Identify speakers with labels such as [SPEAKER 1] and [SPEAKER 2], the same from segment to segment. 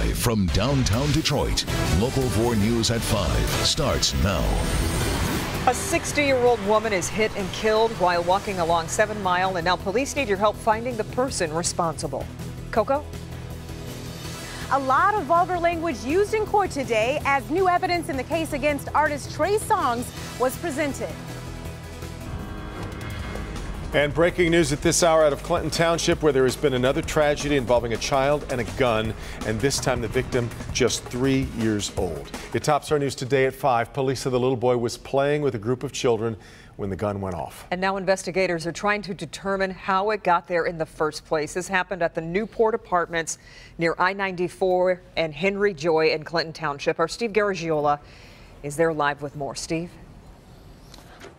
[SPEAKER 1] Live from downtown Detroit, Local 4 News at 5 starts now.
[SPEAKER 2] A 60-year-old woman is hit and killed while walking along 7 Mile, and now police need your help finding the person responsible. Coco?
[SPEAKER 3] A lot of vulgar language used in court today as new evidence in the case against artist Trey Songz was presented.
[SPEAKER 4] And breaking news at this hour out of Clinton Township, where there has been another tragedy involving a child and a gun, and this time the victim just 3 years old. It tops our news today at 5. Police say the little boy was playing with a group of children when the gun went off.
[SPEAKER 2] And now investigators are trying to determine how it got there in the first place. This happened at the Newport Apartments near I-94 and Henry Joy in Clinton Township. Our Steve Garagiola is there live with more. Steve?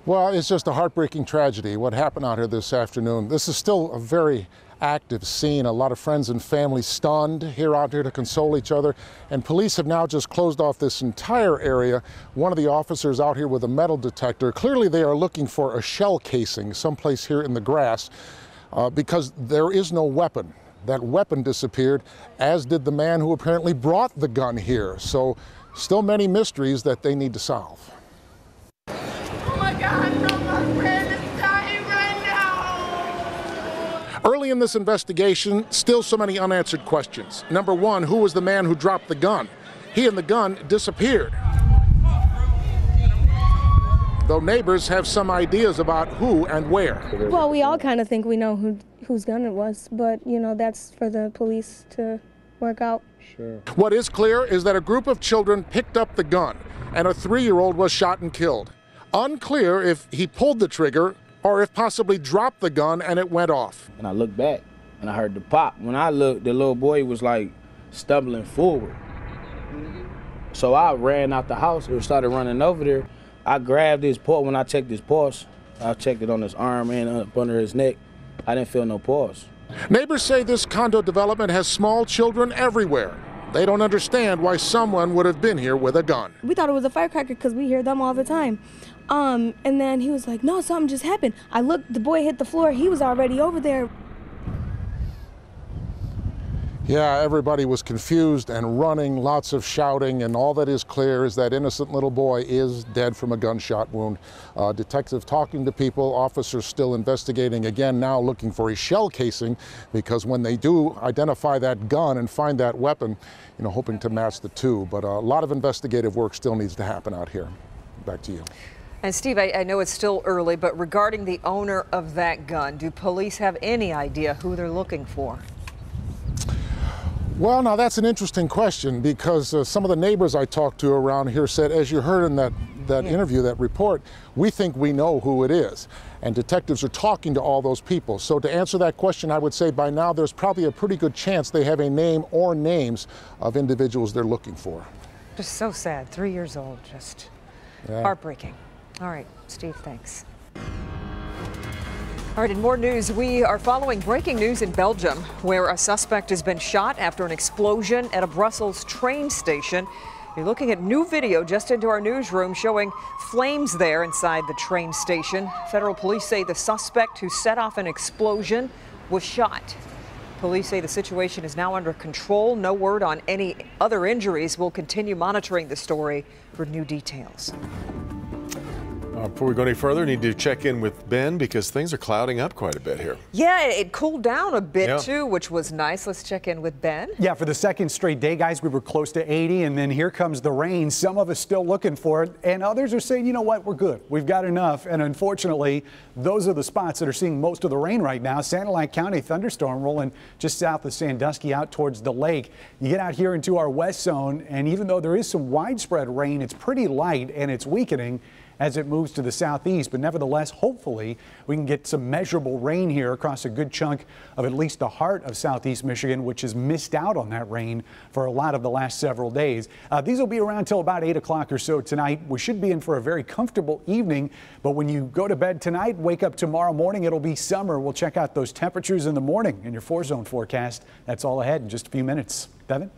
[SPEAKER 5] Well, it's just a heartbreaking tragedy, what happened out here this afternoon. This is still a very active scene. A lot of friends and family stunned here out here to console each other. And police have now just closed off this entire area. One of the officers out here with a metal detector. Clearly they are looking for a shell casing someplace here in the grass because there is no weapon. That weapon disappeared, as did the man who apparently brought the gun here. So still many mysteries that they need to solve. Early in this investigation, still so many unanswered questions. Number one, who was the man who dropped the gun? He and the gun disappeared. Though neighbors have some ideas about who and where.
[SPEAKER 6] Well, we all kind of think we know whose gun it was, but, you know, that's for the police to work out.
[SPEAKER 5] Sure. What is clear is that a group of children picked up the gun, and a 3-year-old was shot and killed. Unclear if he pulled the trigger or if possibly dropped the gun and it went off.
[SPEAKER 7] And I looked back and I heard the pop. When I looked, the little boy was like stumbling forward. So I ran out the house and started running over there. I grabbed his paw. When I checked his pulse, I checked it on his arm and up under his neck. I didn't feel no pulse.
[SPEAKER 5] Neighbors say this condo development has small children everywhere. They don't understand why someone would have been here with a gun.
[SPEAKER 6] We thought it was a firecracker because we hear them all the time. And then he was like, no, something just happened. I looked, the boy hit the floor. He was already over there.
[SPEAKER 5] Yeah, everybody was confused and running, lots of shouting, and all that is clear is that innocent little boy is dead from a gunshot wound. Detective talking to people, officers still investigating, again now looking for a shell casing, because when they do identify that gun and find that weapon, you know, hoping to match the two. But a lot of investigative work still needs to happen out here. Back to you.
[SPEAKER 2] And Steve, I know it's still early, but regarding the owner of that gun, do police have any idea who they're looking for?
[SPEAKER 5] Well, now that's an interesting question, because some of the neighbors I talked to around here said, as you heard in that interview, that report, we think we know who it is. And detectives are talking to all those people. So to answer that question, I would say by now there's probably a pretty good chance they have a name or names of individuals they're looking for.
[SPEAKER 2] Just so sad, 3 years old, just heartbreaking. All right, Steve, thanks. All right, in more news, we are following breaking news in Belgium, where a suspect has been shot after an explosion at a Brussels train station. You're looking at new video just into our newsroom showing flames there inside the train station. Federal police say the suspect who set off an explosion was shot. Police say the situation is now under control. No word on any other injuries. We'll continue monitoring the story for new details.
[SPEAKER 4] Before we go any further, need to check in with Ben because things are clouding up quite a bit here.
[SPEAKER 2] Yeah, it cooled down a bit too, which was nice. Let's check in with Ben.
[SPEAKER 8] Yeah, for the second straight day, guys, we were close to 80, and then here comes the rain. Some of us still looking for it, and others are saying, you know what, we're good. We've got enough, and unfortunately, those are the spots that are seeing most of the rain right now. Sanilac County thunderstorm rolling just south of Sandusky out towards the lake. You get out here into our west zone, and even though there is some widespread rain, it's pretty light, and it's weakening as it moves to the southeast, but nevertheless, hopefully, we can get some measurable rain here across a good chunk of at least the heart of southeast Michigan, which has missed out on that rain for a lot of the last several days. These will be around till about 8 o'clock or so tonight. We should be in for a very comfortable evening, but when you go to bed tonight, wake up tomorrow morning, it'll be summer. We'll check out those temperatures in the morning in your 4-zone forecast. That's all ahead in just a few minutes. Devin?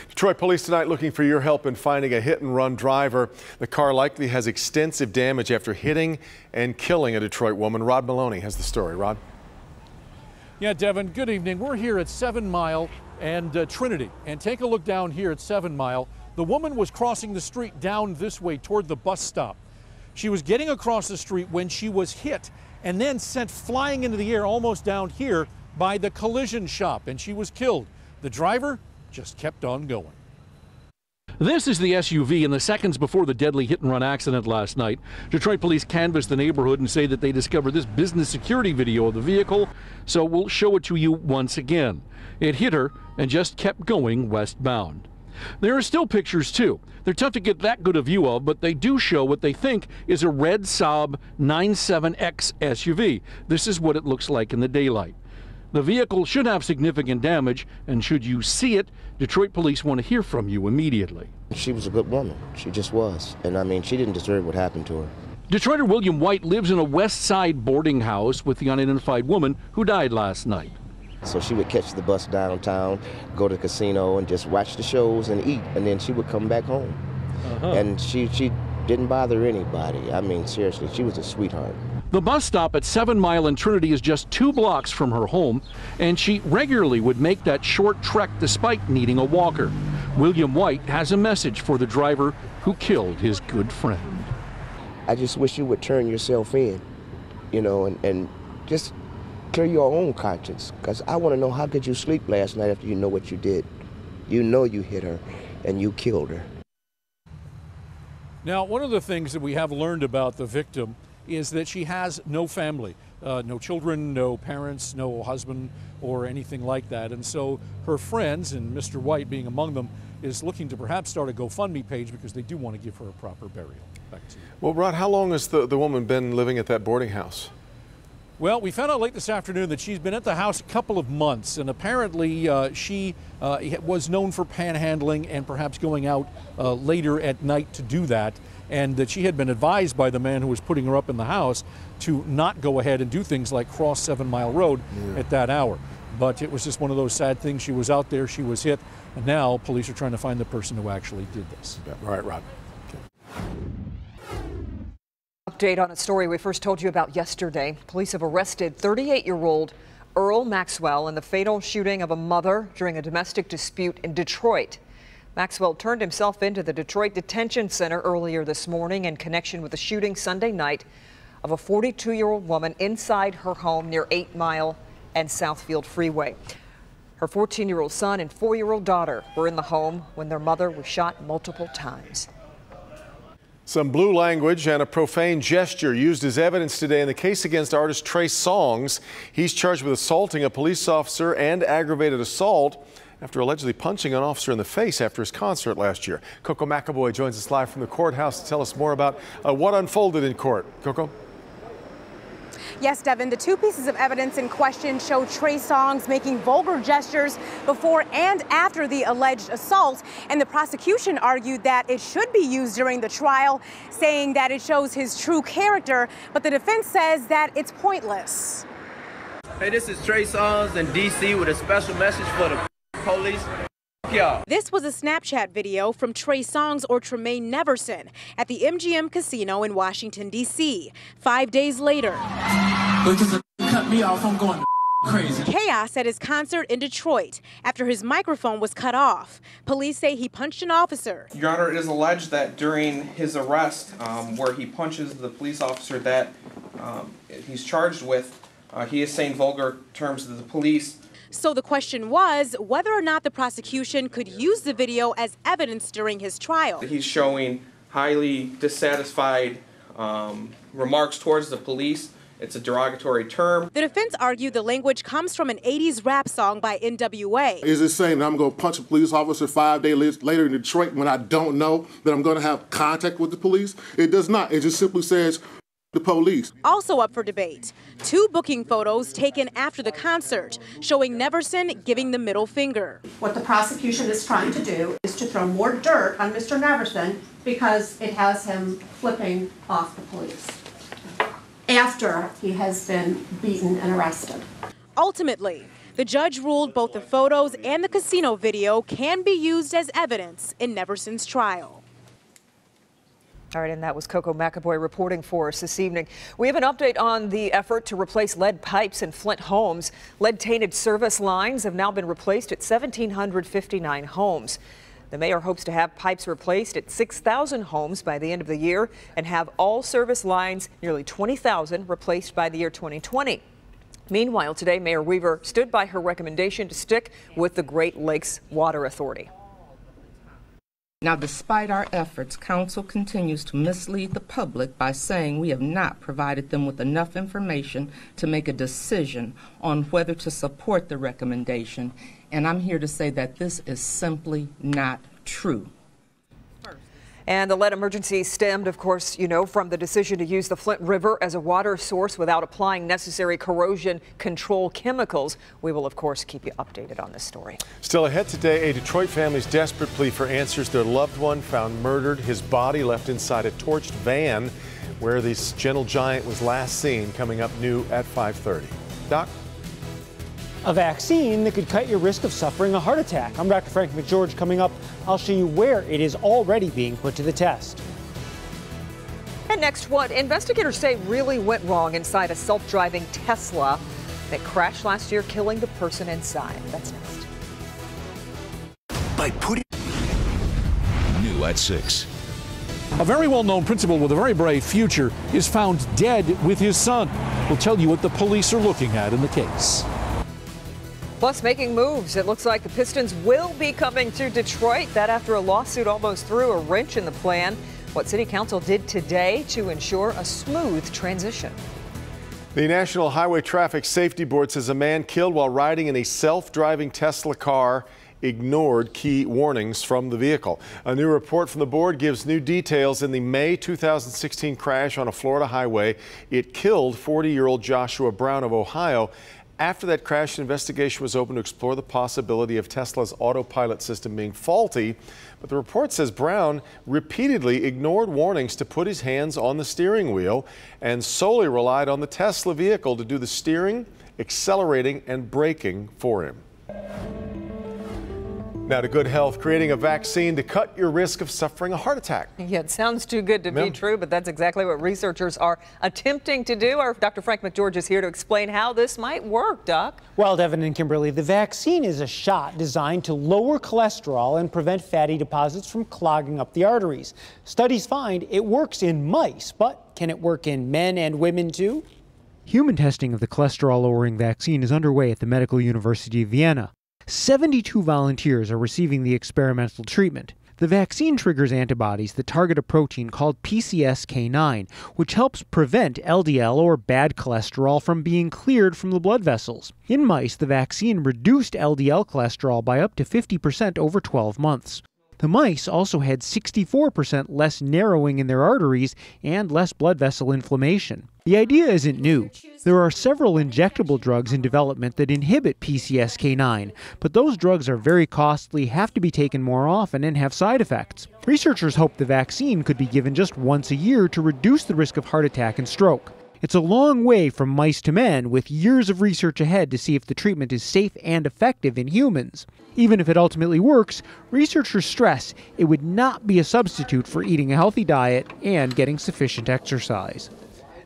[SPEAKER 4] Detroit police tonight looking for your help in finding a hit-and-run driver. The car likely has extensive damage after hitting and killing a Detroit woman. Rod Maloney has the story. Rod?
[SPEAKER 9] Yeah, Devin, good evening. We're here at 7 Mile and Trinity. And take a look down here at 7 Mile. The woman was crossing the street down this way toward the bus stop. She was getting across the street when she was hit and then sent flying into the air almost down here by the collision shop, and she was killed. The driver just kept on going. This is the SUV in the seconds before the deadly hit-and-run accident last night. Detroit police canvassed the neighborhood and say that they discovered this business security video of the vehicle, so we'll show it to you once again. It hit her and just kept going westbound. There are still pictures, too. They're tough to get that good a view of, but they do show what they think is a red Saab 97X SUV. This is what it looks like in the daylight. The vehicle should have significant damage, and should you see it, Detroit police want to hear from you immediately.
[SPEAKER 10] She was a good woman. She just was. And I mean, she didn't deserve what happened to her.
[SPEAKER 9] Detroiter William White lives in a West Side boarding house with the unidentified woman who died last night.
[SPEAKER 10] So she would catch the bus downtown, go to the casino, and just watch the shows and eat, and then she would come back home. And she didn't bother anybody. I mean, seriously, she was a sweetheart.
[SPEAKER 9] The bus stop at 7 Mile and Trinity is just 2 blocks from her home, and she regularly would make that short trek despite needing a walker. William White has a message for the driver who killed his good friend.
[SPEAKER 10] I just wish you would turn yourself in, you know, and just clear your own conscience, because I want to know, how could you sleep last night after you know what you did? You know you hit her and you killed her.
[SPEAKER 9] Now, one of the things that we have learned about the victim is that she has no family, no children, no parents, no husband or anything like that. And so her friends, and Mr. White being among them, is looking to perhaps start a GoFundMe page because they do want to give her a proper burial. Back to you.
[SPEAKER 4] Well, Rod, how long has the woman been living at that boarding house?
[SPEAKER 9] Well, we found out late this afternoon that she's been at the house a couple of months, and apparently she was known for panhandling and perhaps going out later at night to do that, and that she had been advised by the man who was putting her up in the house to not go ahead and do things like cross 7 Mile Road at that hour. But it was just one of those sad things. She was out there, she was hit, and now police are trying to find the person who actually did this.
[SPEAKER 4] Yeah. All right, Rod.
[SPEAKER 2] Update on a story we first told you about yesterday. Police have arrested 38-year-old Earl Maxwell in the fatal shooting of a mother during a domestic dispute in Detroit. Maxwell turned himself into the Detroit Detention Center earlier this morning in connection with the shooting Sunday night of a 42-year-old woman inside her home near 8 Mile and Southfield Freeway. Her 14-year-old son and 4-year-old daughter were in the home when their mother was shot multiple times.
[SPEAKER 4] Some blue language and a profane gesture used as evidence today in the case against artist Trey Songz. He's charged with assaulting a police officer and aggravated assault after allegedly punching an officer in the face after his concert last year. Coco McAvoy joins us live from the courthouse to tell us more about what unfolded in court. Coco?
[SPEAKER 3] Yes, Devin, the 2 pieces of evidence in question show Trey Songz making vulgar gestures before and after the alleged assault, and the prosecution argued that it should be used during the trial, saying that it shows his true character, but the defense says that it's pointless.
[SPEAKER 11] Hey, this is Trey Songz in D.C. with a special message for the police.
[SPEAKER 3] This was a Snapchat video from Trey Songz or Tremaine Neverson at the MGM Casino in Washington, D.C. 5 days later.
[SPEAKER 12] Cut me off, I'm going crazy.
[SPEAKER 3] Chaos at his concert in Detroit after his microphone was cut off. Police say he punched an officer.
[SPEAKER 13] Your Honor, it is alleged that during his arrest, where he punches the police officer that he's charged with, he is saying vulgar terms to the police.
[SPEAKER 3] So the question was whether or not the prosecution could use the video as evidence during his trial.
[SPEAKER 13] He's showing highly dissatisfied remarks towards the police. It's a derogatory term.
[SPEAKER 3] The defense argued the language comes from an 80s rap song by NWA.
[SPEAKER 14] Is it saying that I'm going to punch a police officer 5 days later in Detroit when I don't know that I'm going to have contact with the police? It does not. It just simply says the police.
[SPEAKER 3] Also up for debate, 2 booking photos taken after the concert showing Neverson giving the middle finger.
[SPEAKER 15] What the prosecution is trying to do is to throw more dirt on Mr. Neverson because it has him flipping off the police after he has been beaten and arrested.
[SPEAKER 3] Ultimately, the judge ruled both the photos and the casino video can be used as evidence in Neverson's trial.
[SPEAKER 2] All right, and that was Coco McAvoy reporting for us this evening. We have an update on the effort to replace lead pipes in Flint homes. Lead-tainted service lines have now been replaced at 1,759 homes. The mayor hopes to have pipes replaced at 6,000 homes by the end of the year and have all service lines, nearly 20,000, replaced by the year 2020. Meanwhile, today, Mayor Weaver stood by her recommendation to stick with the Great Lakes Water Authority.
[SPEAKER 16] Now, despite our efforts, Council continues to mislead the public by saying we have not provided them with enough information to make a decision on whether to support the recommendation. And I'm here to say that this is simply not true.
[SPEAKER 2] And the lead emergency stemmed, of course, from the decision to use the Flint River as a water source without applying necessary corrosion control chemicals. We will, of course, keep you updated on this story.
[SPEAKER 4] Still ahead today, a Detroit family's desperate plea for answers. Their loved one found murdered, his body left inside a torched van where this gentle giant was last seen. Coming up new at 5:30. Doc?
[SPEAKER 17] A vaccine that could cut your risk of suffering a heart attack. I'm Dr. Frank McGeorge. Coming up, I'll show you where it is already being put to the test.
[SPEAKER 2] And next, what investigators say really went wrong inside a self-driving Tesla that crashed last year, killing the person inside. That's next.
[SPEAKER 1] By putting new at 6.
[SPEAKER 9] A very well-known principal with a very bright future is found dead with his son. We'll tell you what the police are looking at in the case.
[SPEAKER 2] Plus, making moves. It looks like the Pistons will be coming to Detroit. That after a lawsuit almost threw a wrench in the plan. What City Council did today to ensure a smooth transition.
[SPEAKER 4] The National Highway Traffic Safety Board says a man killed while riding in a self-driving Tesla car ignored key warnings from the vehicle. A new report from the board gives new details in the May 2016 crash on a Florida highway. It killed 40-year-old Joshua Brown of Ohio. After that crash, an investigation was opened to explore the possibility of Tesla's autopilot system being faulty. But the report says Brown repeatedly ignored warnings to put his hands on the steering wheel and solely relied on the Tesla vehicle to do the steering, accelerating, and braking for him. Now to good health, creating a vaccine to cut your risk of suffering a heart attack.
[SPEAKER 2] Yeah, it sounds too good to be true, but that's exactly what researchers are attempting to do. Our Dr. Frank McGeorge is here to explain how this might work, Doc.
[SPEAKER 17] Well, Devin and Kimberly, the vaccine is a shot designed to lower cholesterol and prevent fatty deposits from clogging up the arteries. Studies find it works in mice, but can it work in men and women too?
[SPEAKER 18] Human testing of the cholesterol-lowering vaccine is underway at the Medical University of Vienna. 72 volunteers are receiving the experimental treatment. The vaccine triggers antibodies that target a protein called PCSK9, which helps prevent LDL or bad cholesterol from being cleared from the blood vessels. In mice, the vaccine reduced LDL cholesterol by up to 50% over 12 months. The mice also had 64% less narrowing in their arteries and less blood vessel inflammation. The idea isn't new. There are several injectable drugs in development that inhibit PCSK9, but those drugs are very costly, have to be taken more often, and have side effects. Researchers hope the vaccine could be given just once a year to reduce the risk of heart attack and stroke. It's a long way from mice to men, with years of research ahead to see if the treatment is safe and effective in humans. Even if it ultimately works, researchers stress it would not be a substitute for eating a healthy diet and getting sufficient exercise.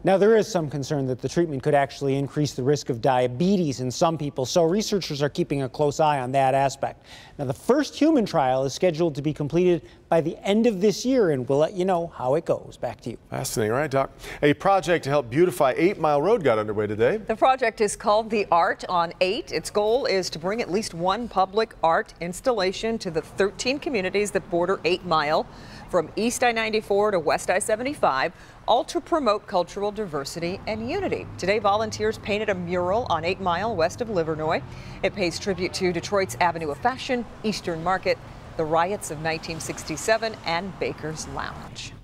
[SPEAKER 17] Now, there is some concern that the treatment could actually increase the risk of diabetes in some people, so researchers are keeping a close eye on that aspect. Now, the first human trial is scheduled to be completed by the end of this year, and we'll let you know how it goes. Back to you.
[SPEAKER 4] Fascinating, right, Doc? A project to help beautify 8 Mile Road got underway today.
[SPEAKER 2] The project is called The Art on 8. Its goal is to bring at least one public art installation to the 13 communities that border 8 Mile. From East I-94 to West I-75, all to promote cultural diversity and unity. Today, volunteers painted a mural on 8 Mile west of Livernois. It pays tribute to Detroit's Avenue of Fashion, Eastern Market, the riots of 1967, and Baker's Lounge.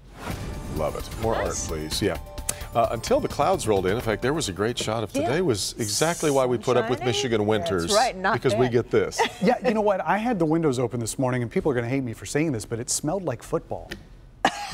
[SPEAKER 4] Love it. More art, please. Yeah. Until the clouds rolled in fact, there was a great shot of today. Was exactly why we put up with Michigan winters.
[SPEAKER 2] That's right, not
[SPEAKER 4] because
[SPEAKER 2] bad.
[SPEAKER 4] We get this.
[SPEAKER 8] Yeah, you know what? I had the windows open this morning, and people are going to hate me for saying this, but it smelled like football.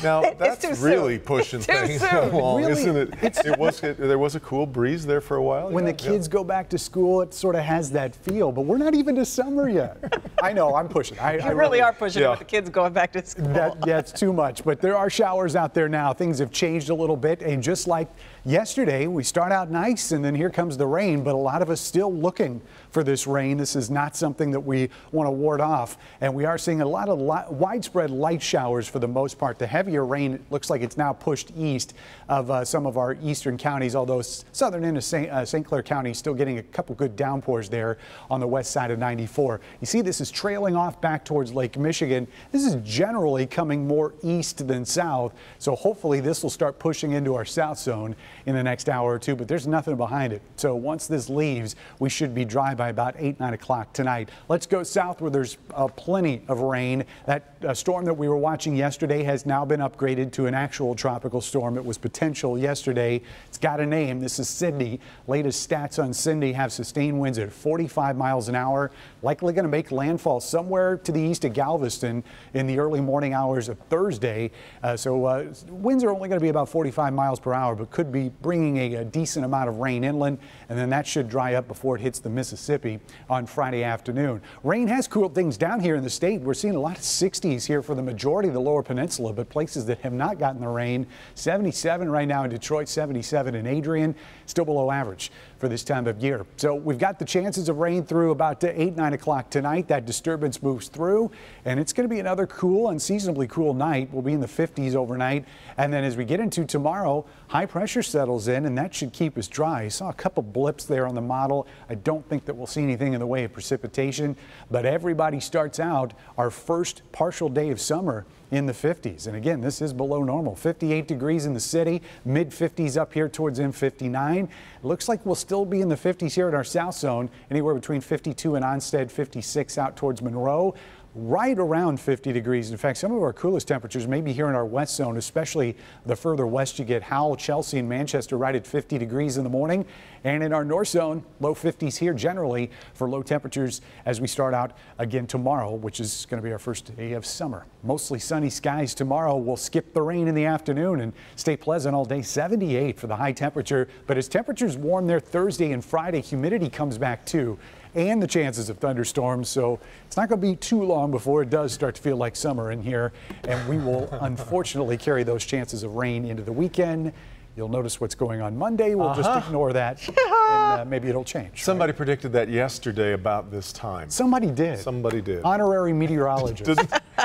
[SPEAKER 4] Now, that's really pushing things along,
[SPEAKER 8] Really?
[SPEAKER 4] isn't it? There was a cool breeze there for a while.
[SPEAKER 8] When the kids go back to school, it sort of has that feel, but we're not even to summer yet. I know, I'm pushing.
[SPEAKER 2] You really are pushing it with the kids going back to school.
[SPEAKER 8] That's too much, but there are showers out there now. Things have changed a little bit, and just like yesterday, we start out nice, and then here comes the rain, but a lot of us still looking for this rain. This is not something that we want to ward off, and we are seeing a lot of widespread light showers for the most part. The heavier rain looks like it's now pushed east of some of our eastern counties, although southern into St. Clair County still getting a couple good downpours there on the west side of 94. You see this is trailing off back towards Lake Michigan. This is generally coming more east than south, so hopefully this will start pushing into our south zone in the next hour or two, but there's nothing behind it. So once this leaves, we should be dry by about 8, 9 o'clock tonight. Let's go south where there's plenty of rain. That storm that we were watching yesterday has now been upgraded to an actual tropical storm. It was potential yesterday. It's got a name. This is Cindy. Latest stats on Cindy have sustained winds at 45 miles an hour, likely going to make landfall somewhere to the east of Galveston in the early morning hours of Thursday. Winds are only going to be about 45 miles per hour, but could be bringing a decent amount of rain inland, and then that should dry up before it hits the Mississippi on Friday afternoon. Rain has cooled things down here in the state. We're seeing a lot of 60s here for the majority of the lower peninsula, but places that have not gotten the rain, 77 right now in Detroit, 77 in Adrian, still below average for this time of year. So we've got the chances of rain through about 8, 9 o'clock tonight. That disturbance moves through, and it's going to be another cool, unseasonably cool night. We'll be in the 50s overnight, and then as we get into tomorrow, high pressure settles in, and that should keep us dry. You saw a couple blips there on the model. I don't think that we'll see anything in the way of precipitation, but everybody starts out our first partial day of summer in the 50s. And again, this is below normal. 58 degrees in the city, mid 50s up here towards M59. Looks like we'll still be in the 50s here in our south zone, anywhere between 52 in Onstead, 56 out towards Monroe. Right around 50 degrees. In fact, some of our coolest temperatures may be here in our west zone, especially the further west you get. Howell, Chelsea, and Manchester right at 50 degrees in the morning. And in our north zone, low 50s here generally for low temperatures as we start out again tomorrow, which is going to be our first day of summer. Mostly sunny skies tomorrow. We'll skip the rain in the afternoon and stay pleasant all day. 78 for the high temperature. But as temperatures warm there Thursday and Friday, humidity comes back too, and the chances of thunderstorms. So it's not going to be too long before it does start to feel like summer in here, and we will unfortunately carry those chances of rain into the weekend. You'll notice what's going on Monday. We'll just ignore that, and maybe it'll change.
[SPEAKER 4] Somebody predicted that yesterday about this time.
[SPEAKER 8] Somebody did.
[SPEAKER 4] Somebody did.
[SPEAKER 8] Honorary meteorologist.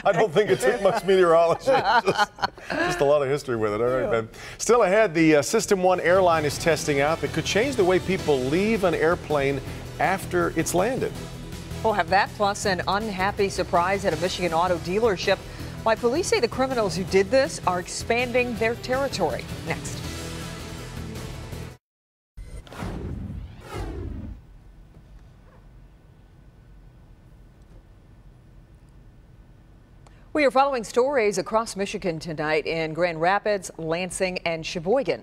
[SPEAKER 4] I don't think it took much meteorology. Just a lot of history with it. All right, Ben. Still ahead, the System 1 airline is testing out that could change the way people leave an airplane after it's landed.
[SPEAKER 2] We'll have that, plus an unhappy surprise at a Michigan auto dealership. Why police say the criminals who did this are expanding their territory. Next. We are following stories across Michigan tonight in Grand Rapids, Lansing, and Sheboygan.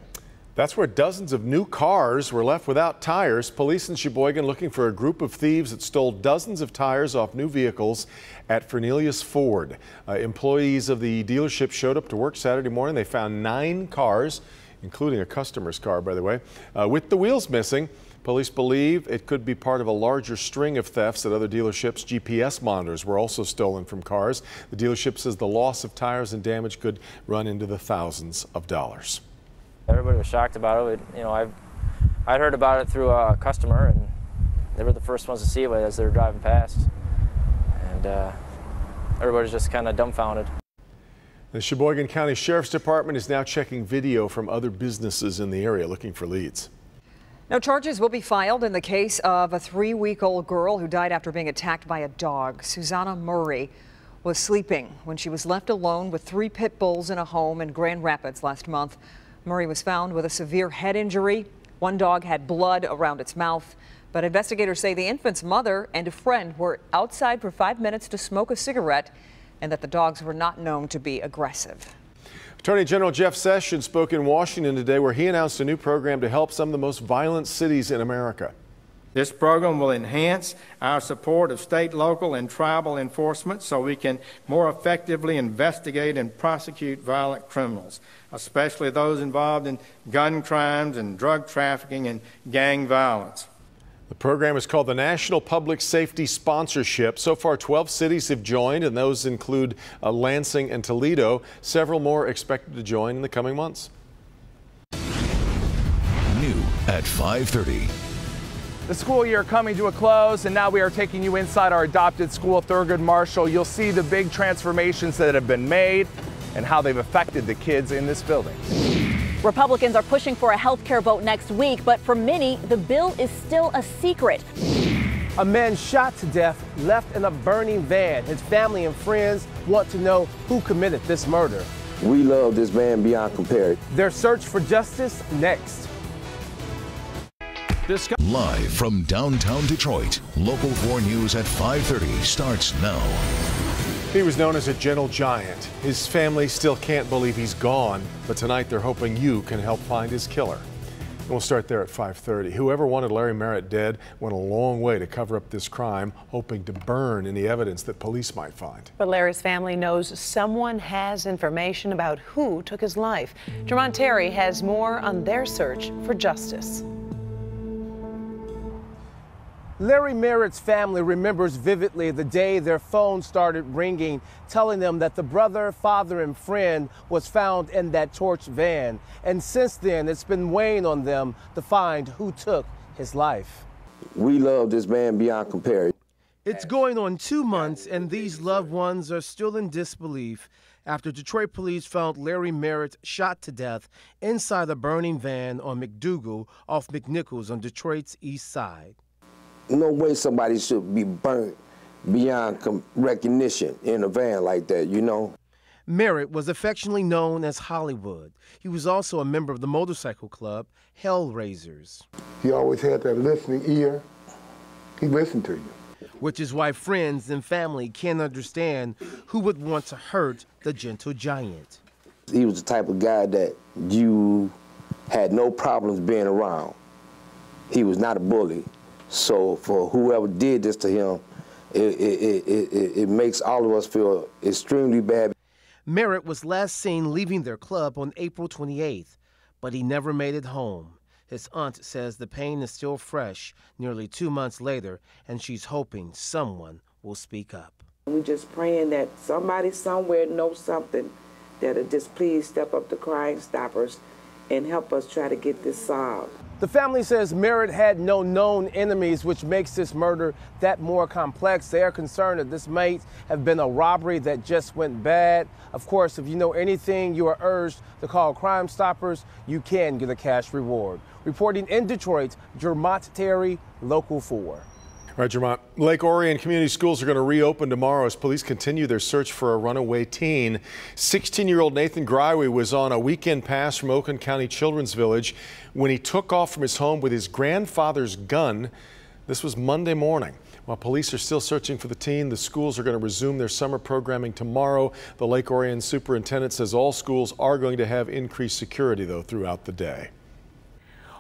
[SPEAKER 4] That's where dozens of new cars were left without tires. Police in Sheboygan looking for a group of thieves that stole dozens of tires off new vehicles at Fernelius Ford. Employees of the dealership showed up to work Saturday morning. They found 9 cars, including a customer's car, by the way, with the wheels missing. Police believe it could be part of a larger string of thefts at other dealerships. GPS monitors were also stolen from cars. The dealership says the loss of tires and damage could run into the thousands of dollars.
[SPEAKER 19] Everybody was shocked about it. I'd heard about it through a customer, and they were the first ones to see it as they were driving past. And everybody's just kind of dumbfounded.
[SPEAKER 4] The Sheboygan County Sheriff's Department is now checking video from other businesses in the area looking for leads.
[SPEAKER 2] No charges will be filed in the case of a 3-week-old girl who died after being attacked by a dog. Susanna Murray was sleeping when she was left alone with 3 pit bulls in a home in Grand Rapids last month. Murray was found with a severe head injury. One dog had blood around its mouth, but investigators say the infant's mother and a friend were outside for 5 minutes to smoke a cigarette and that the dogs were not known to be aggressive.
[SPEAKER 4] Attorney General Jeff Sessions spoke in Washington today where he announced a new program to help some of the most violent cities in America.
[SPEAKER 20] This program will enhance our support of state, local, and tribal enforcement so we can more effectively investigate and prosecute violent criminals, especially those involved in gun crimes and drug trafficking and gang violence.
[SPEAKER 4] The program is called the National Public Safety Sponsorship. So far, 12 cities have joined, and those include Lansing and Toledo. Several more expected to join in the coming months.
[SPEAKER 1] New at 5:30.
[SPEAKER 21] The school year coming to a close, and now we are taking you inside our adopted school, Thurgood Marshall. You'll see the big transformations that have been made and how they've affected the kids in this building.
[SPEAKER 22] Republicans are pushing for a health care vote next week, but for many, the bill is still a secret.
[SPEAKER 23] A man shot to death, left in a burning van. His family and friends want to know who committed this murder.
[SPEAKER 10] We love this man beyond compare.
[SPEAKER 23] Their search for justice next.
[SPEAKER 1] Live from downtown Detroit, Local 4 News at 5:30 starts now.
[SPEAKER 4] He was known as a gentle giant. His family still can't believe he's gone, but tonight they're hoping you can help find his killer. And we'll start there at 5:30. Whoever wanted Larry Merritt dead went a long way to cover up this crime, hoping to burn any evidence that police might find.
[SPEAKER 24] But Larry's family knows someone has information about who took his life. Jermont Terry has more on their search for justice.
[SPEAKER 23] Larry Merritt's family remembers vividly the day their phone started ringing, telling them that the brother, father, and friend was found in that torched van. And since then, it's been weighing on them to find who took his life.
[SPEAKER 10] We love this man beyond compare.
[SPEAKER 23] It's going on 2 months, and these loved ones are still in disbelief after Detroit police found Larry Merritt shot to death inside a burning van on McDougal off McNichols on Detroit's east side.
[SPEAKER 10] No way somebody should be burnt beyond recognition in a van like that, you know.
[SPEAKER 23] Merritt was affectionately known as Hollywood. He was also a member of the motorcycle club, Hellraisers.
[SPEAKER 25] He always had that listening ear. He listened to you.
[SPEAKER 23] Which is why friends and family can't understand who would want to hurt the gentle giant.
[SPEAKER 10] He was the type of guy that you had no problems being around. He was not a bully. So for whoever did this to him, it makes all of us feel extremely bad.
[SPEAKER 23] Merritt was last seen leaving their club on April 28th, but he never made it home. His aunt says the pain is still fresh nearly 2 months later, and she's hoping someone will speak up.
[SPEAKER 26] We're just praying that somebody somewhere knows something that'll just please step up to Crime Stoppers and help us try to get this solved.
[SPEAKER 23] The family says Merritt had no known enemies, which makes this murder that more complex. They are concerned that this might have been a robbery that just went bad. Of course, if you know anything, you are urged to call Crime Stoppers. You can get a cash reward. Reporting in Detroit, Jermont Terry, Local 4.
[SPEAKER 4] All right, Jermont. Lake Orion Community Schools are going to reopen tomorrow as police continue their search for a runaway teen. 16-year-old Nathan Greiwe was on a weekend pass from Oakland County Children's Village when he took off from his home with his grandfather's gun. This was Monday morning. While police are still searching for the teen, the schools are going to resume their summer programming tomorrow. The Lake Orion superintendent says all schools are going to have increased security, though, throughout the day.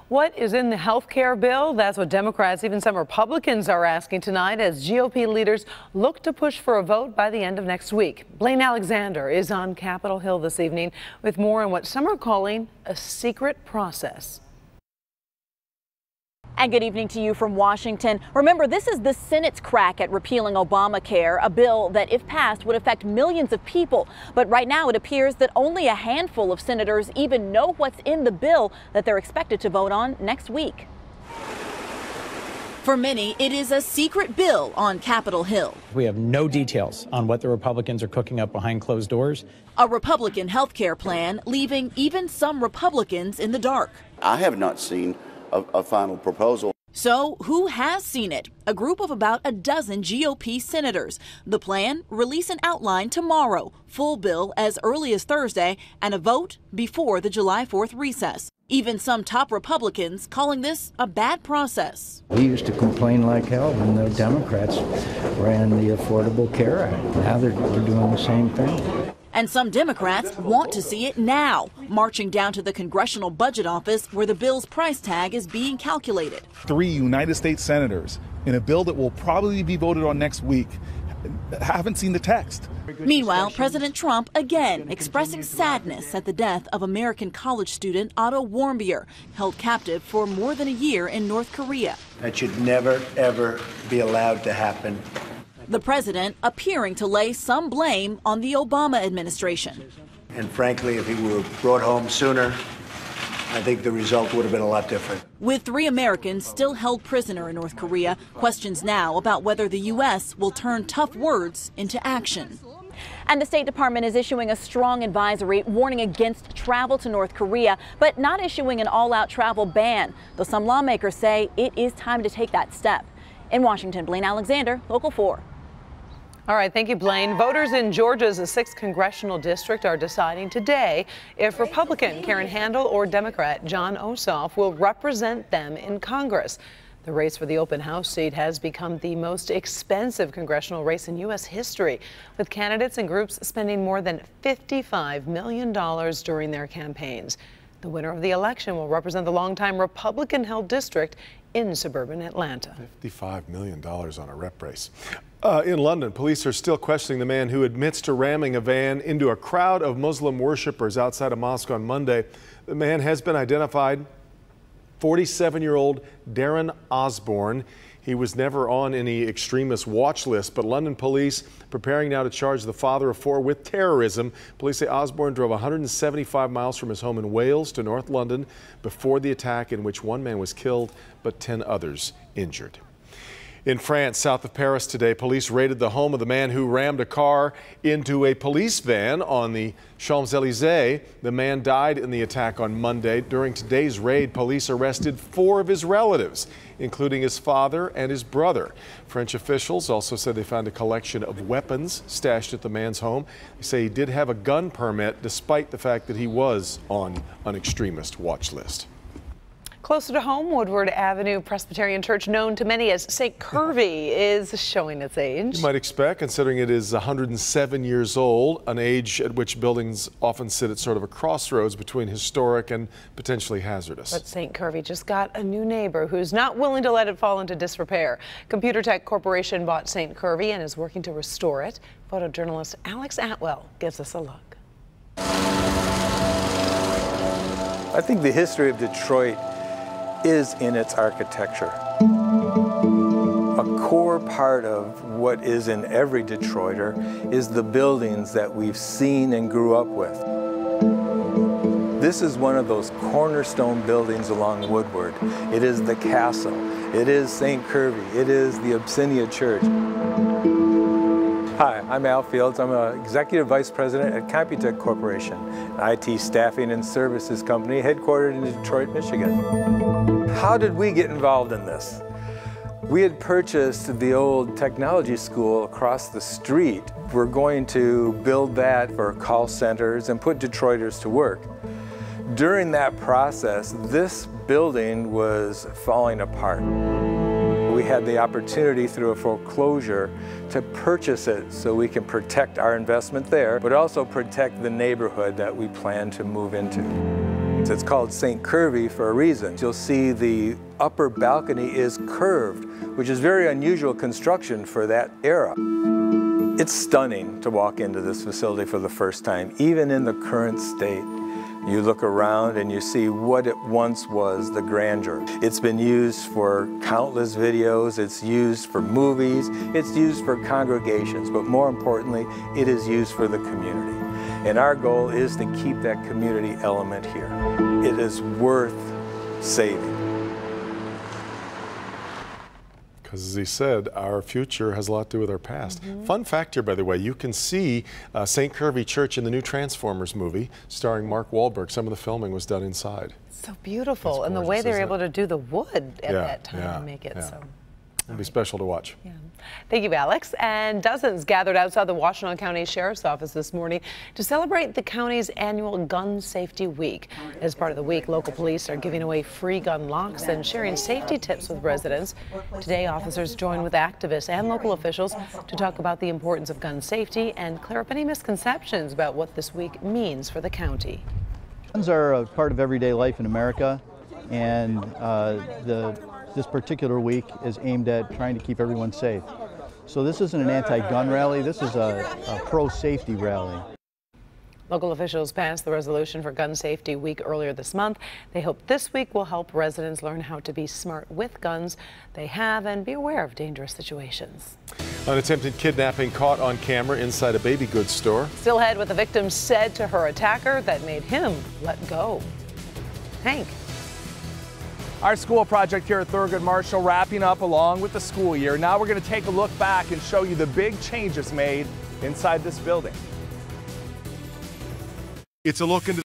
[SPEAKER 24] What is in the health care bill? That's what Democrats, even some Republicans, are asking tonight as GOP leaders look to push for a vote by the end of next week. Blaine Alexander is on Capitol Hill this evening with more on what some are calling a secret process.
[SPEAKER 22] And good evening to you from Washington. Remember, this is the Senate's crack at repealing Obamacare, a bill that, if passed, would affect millions of people. But right now it appears that only a handful of senators even know what's in the bill that they're expected to vote on next week. For many, it is a secret bill on Capitol Hill.
[SPEAKER 27] We have no details on what the Republicans are cooking up behind closed doors.
[SPEAKER 22] A Republican health care plan leaving even some Republicans in the dark.
[SPEAKER 28] I have not seen a final proposal.
[SPEAKER 22] So who has seen it? A group of about a dozen GOP senators. The plan, release an outline tomorrow, full bill as early as Thursday, and a vote before the July 4th recess. Even some top Republicans calling this a bad process.
[SPEAKER 29] We used to complain like hell when the Democrats ran the Affordable Care Act. Now they're doing the same thing.
[SPEAKER 22] And some Democrats want to see it now, marching down to the Congressional Budget Office where the bill's price tag is being calculated.
[SPEAKER 3] 3 United States senators in a bill that will probably be voted on next week haven't seen the text.
[SPEAKER 22] Meanwhile, President Trump again expressing sadness at the death of American college student Otto Warmbier, held captive for more than a year in North Korea.
[SPEAKER 5] That should never, ever be allowed to happen.
[SPEAKER 22] The president appearing to lay some blame on the Obama administration.
[SPEAKER 5] And frankly, if he were brought home sooner, I think the result would have been a lot different.
[SPEAKER 22] With 3 Americans still held prisoner in North Korea, questions now about whether the U.S. will turn tough words into action.
[SPEAKER 6] And the State Department is issuing a strong advisory warning against travel to North Korea, but not issuing an all-out travel ban, though some lawmakers say it is time to take that step. In Washington, Blaine Alexander, Local 4.
[SPEAKER 24] All right, thank you, Blaine. Voters in Georgia's 6th congressional district are deciding today if Republican Karen Handel or Democrat Jon Ossoff will represent them in Congress. The race for the open house seat has become the most expensive congressional race in U.S. history, with candidates and groups spending more than $55 million during their campaigns. The winner of the election will represent the longtime Republican-held district in suburban Atlanta.
[SPEAKER 4] $55 million on a rep race. In London, police are still questioning the man who admits to ramming a van into a crowd of Muslim worshippers outside a mosque on Monday. The man has been identified, 47-year-old Darren Osborne. He was never on any extremist watch list, but London police preparing now to charge the father of 4 with terrorism. Police say Osborne drove 175 miles from his home in Wales to North London before the attack, in which 1 man was killed but 10 others injured. In France, south of Paris today, police raided the home of the man who rammed a car into a police van on the Champs-Élysées. The man died in the attack on Monday. During today's raid, police arrested 4 of his relatives, including his father and his brother. French officials also said they found a collection of weapons stashed at the man's home. They say he did have a gun permit, despite the fact that he was on an extremist watch list.
[SPEAKER 24] Closer to home, Woodward Avenue Presbyterian Church, known to many as St. Curvy, is showing its age.
[SPEAKER 4] You might expect, considering it is 107 years old, an age at which buildings often sit at sort of a crossroads between historic and potentially hazardous.
[SPEAKER 24] But St. Curvy just got a new neighbor who's not willing to let it fall into disrepair. Computer Tech Corporation bought St. Curvy and is working to restore it. Photojournalist Alex Atwell gives us a look.
[SPEAKER 7] I think the history of Detroit is in its architecture. A core part of what is in every Detroiter is the buildings that we've seen and grew up with. This is one of those cornerstone buildings along Woodward. It is the castle. It is St. Curvy. It is the Abyssinia Church. Hi, I'm Al Fields. I'm an Executive Vice President at Computech Corporation, an IT staffing and services company headquartered in Detroit, Michigan. How did we get involved in this? We had purchased the old technology school across the street. We're going to build that for call centers and put Detroiters to work. During that process, this building was falling apart. We had the opportunity through a foreclosure to purchase it so we can protect our investment there, but also protect the neighborhood that we plan to move into. It's called St. Curvy for a reason. You'll see the upper balcony is curved, which is very unusual construction for that era. It's stunning to walk into this facility for the first time, even in the current state. You look around and you see what it once was, the grandeur. It's been used for countless videos, it's used for movies, it's used for congregations, but more importantly, it is used for the community. And our goal is to keep that community element here. It is worth saving.
[SPEAKER 4] Because as he said, our future has a lot to do with our past. Fun fact here, by the way, you can see St. Curvy Church in the new Transformers movie starring Mark Wahlberg. Some of the filming was done inside.
[SPEAKER 24] So beautiful, and the way they were able to do the wood at that time
[SPEAKER 4] yeah,
[SPEAKER 24] and make it so.
[SPEAKER 4] It'll be special to watch.
[SPEAKER 24] Yeah. Thank you, Alex. And dozens gathered outside the Washtenaw County Sheriff's Office this morning to celebrate the county's annual Gun Safety Week. As part of the week, local police are giving away free gun locks and sharing safety tips with residents. Today, officers join with activists and local officials to talk about the importance of gun safety and clear up any misconceptions about what this week means for the county.
[SPEAKER 9] Guns are a part of everyday life in America, and this particular week is aimed at trying to keep everyone safe. So this isn't an anti-gun rally, this is a pro-safety rally.
[SPEAKER 24] Local officials passed the resolution for Gun Safety Week earlier this month. They hope this week will help residents learn how to be smart with guns they have and be aware of dangerous situations.
[SPEAKER 4] An attempted kidnapping caught on camera inside a baby goods store.
[SPEAKER 24] Still ahead what the victim said to her attacker that made him let go. Hank.
[SPEAKER 21] Our school project here at Thurgood Marshall wrapping up along with the school year. Now we're going to take a look back and show you the big changes made inside this building.
[SPEAKER 4] It's a look into